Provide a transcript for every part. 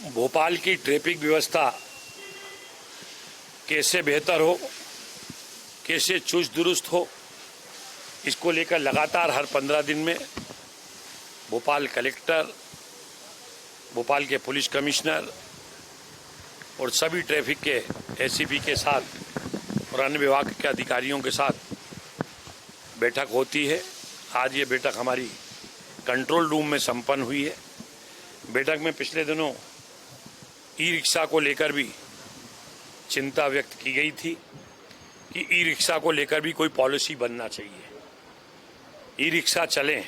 भोपाल की ट्रैफिक व्यवस्था कैसे बेहतर हो, कैसे चुस्त दुरुस्त हो, इसको लेकर लगातार हर 15 दिन में भोपाल कलेक्टर, भोपाल के पुलिस कमिश्नर और सभी ट्रैफिक के एसीपी के साथ और अन्य विभाग के अधिकारियों के साथ बैठक होती है। आज ये बैठक हमारी कंट्रोल रूम में संपन्न हुई है। बैठक में पिछले दिनों ई रिक्शा को लेकर भी चिंता व्यक्त की गई थी कि ई रिक्शा को लेकर भी कोई पॉलिसी बनना चाहिए। ई रिक्शा चलें,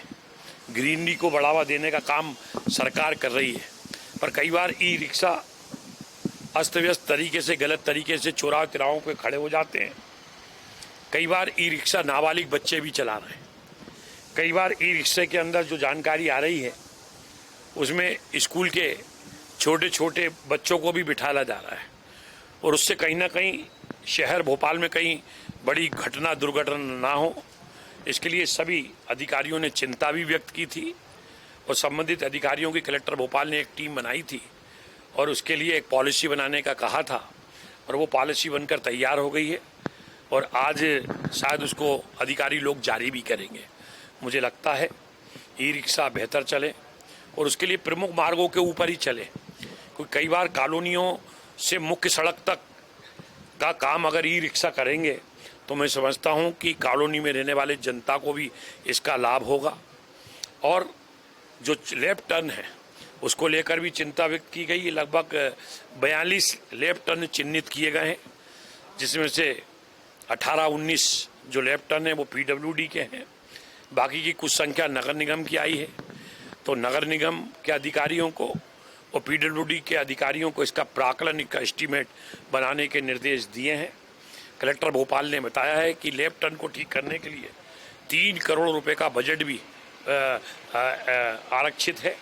ग्रीनरी को बढ़ावा देने का काम सरकार कर रही है, पर कई बार ई रिक्शा अस्त व्यस्त तरीके से, गलत तरीके से चौराहे तिराहों पे खड़े हो जाते हैं। कई बार ई रिक्शा नाबालिग बच्चे भी चला रहे हैं। कई बार ई रिक्शे के अंदर जो जानकारी आ रही है उसमें स्कूल के छोटे छोटे बच्चों को भी बिठाला जा रहा है और उससे कहीं ना कहीं शहर भोपाल में कहीं बड़ी घटना दुर्घटना ना हो, इसके लिए सभी अधिकारियों ने चिंता भी व्यक्त की थी और संबंधित अधिकारियों की कलेक्टर भोपाल ने एक टीम बनाई थी और उसके लिए एक पॉलिसी बनाने का कहा था और वो पॉलिसी बनकर तैयार हो गई है और आज शायद उसको अधिकारी लोग जारी भी करेंगे। मुझे लगता है ई रिक्शा बेहतर चले और उसके लिए प्रमुख मार्गों के ऊपर ही चले, क्योंकि कई बार कॉलोनियों से मुख्य सड़क तक का काम अगर ई रिक्शा करेंगे तो मैं समझता हूं कि कॉलोनी में रहने वाले जनता को भी इसका लाभ होगा। और जो लेफ्ट टर्न है उसको लेकर भी चिंता व्यक्त की गई। लगभग 42 लेफ्ट टर्न चिन्हित किए गए हैं, जिसमें से 18-19 जो लेफ्ट टर्न है वो पीडब्ल्यूडी के हैं, बाकी की कुछ संख्या नगर निगम की आई है। तो नगर निगम के अधिकारियों को और पीडब्ल्यूडी के अधिकारियों को इसका प्राकलन, का एस्टीमेट बनाने के निर्देश दिए हैं। कलेक्टर भोपाल ने बताया है कि लेफ्ट टर्न को ठीक करने के लिए 3 करोड़ रुपए का बजट भी आरक्षित है।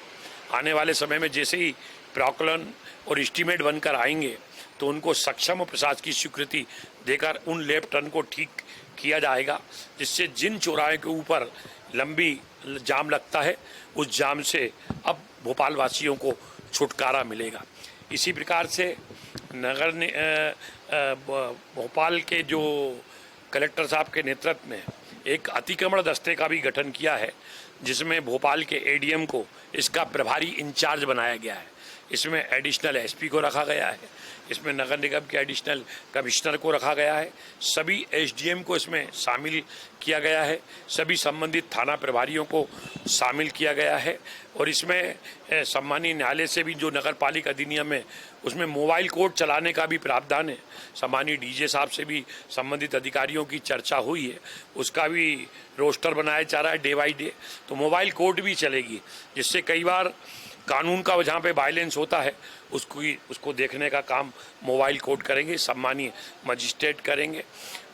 आने वाले समय में जैसे ही प्राकलन और एस्टीमेट बनकर आएंगे तो उनको सक्षम और प्रशासकीय स्वीकृति देकर उन लेफ्ट टर्न को ठीक किया जाएगा, जिससे जिन चौराहे के ऊपर लंबी जाम लगता है उस जाम से अब भोपाल वासियों को छुटकारा मिलेगा। इसी प्रकार से नगर ने भोपाल के जो कलेक्टर साहब के नेतृत्व में एक अतिक्रमण दस्ते का भी गठन किया है, जिसमें भोपाल के एडीएम को इसका प्रभारी इंचार्ज बनाया गया है। इसमें एडिशनल एसपी को रखा गया है, इसमें नगर निगम के एडिशनल कमिश्नर को रखा गया है, सभी एसडीएम को इसमें शामिल किया गया है, सभी संबंधित थाना प्रभारियों को शामिल किया गया है और इसमें सम्मानीय न्यायालय से भी जो नगर पालिका अधिनियम है उसमें मोबाइल कोर्ट चलाने का भी प्रावधान है। सम्मानीय डीजे साहब से भी संबंधित अधिकारियों की चर्चा हुई है, उसका भी रोस्टर बनाया जा रहा है डे बाई डे। तो मोबाइल कोर्ट भी चलेगी, जिससे कई बार कानून का जहाँ पे वायलेंस होता है उसको देखने का काम मोबाइल कोर्ट करेंगे, सम्मानीय मजिस्ट्रेट करेंगे।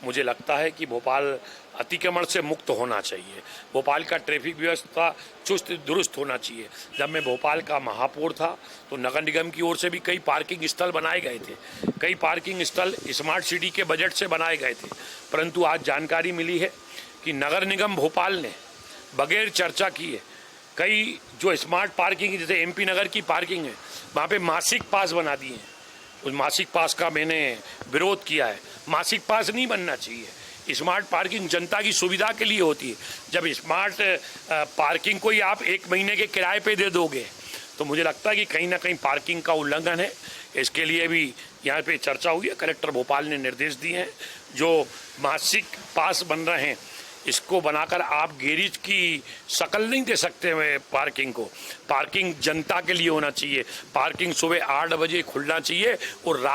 मुझे लगता है कि भोपाल अतिक्रमण से मुक्त होना चाहिए, भोपाल का ट्रैफिक व्यवस्था चुस्त दुरुस्त होना चाहिए। जब मैं भोपाल का महापौर था तो नगर निगम की ओर से भी कई पार्किंग स्थल बनाए गए थे, कई पार्किंग स्थल स्मार्ट सिटी के बजट से बनाए गए थे, परंतु आज जानकारी मिली है कि नगर निगम भोपाल ने बगैर चर्चा किए कई जो स्मार्ट पार्किंग, जैसे एमपी नगर की पार्किंग है, वहाँ पे मासिक पास बना दिए हैं। उस मासिक पास का मैंने विरोध किया है। मासिक पास नहीं बनना चाहिए। स्मार्ट पार्किंग जनता की सुविधा के लिए होती है। जब स्मार्ट पार्किंग को ही आप 1 महीने के किराए पे दे दोगे तो मुझे लगता है कि कहीं ना कहीं पार्किंग का उल्लंघन है। इसके लिए भी यहाँ पे चर्चा हुई है। कलेक्टर भोपाल ने निर्देश दिए हैं, जो मासिक पास बन रहे हैं इसको बनाकर आप गैरेज की शक्ल नहीं दे सकते हैं पार्किंग को। पार्किंग जनता के लिए होना चाहिए। पार्किंग सुबह 8 बजे खुलना चाहिए और रात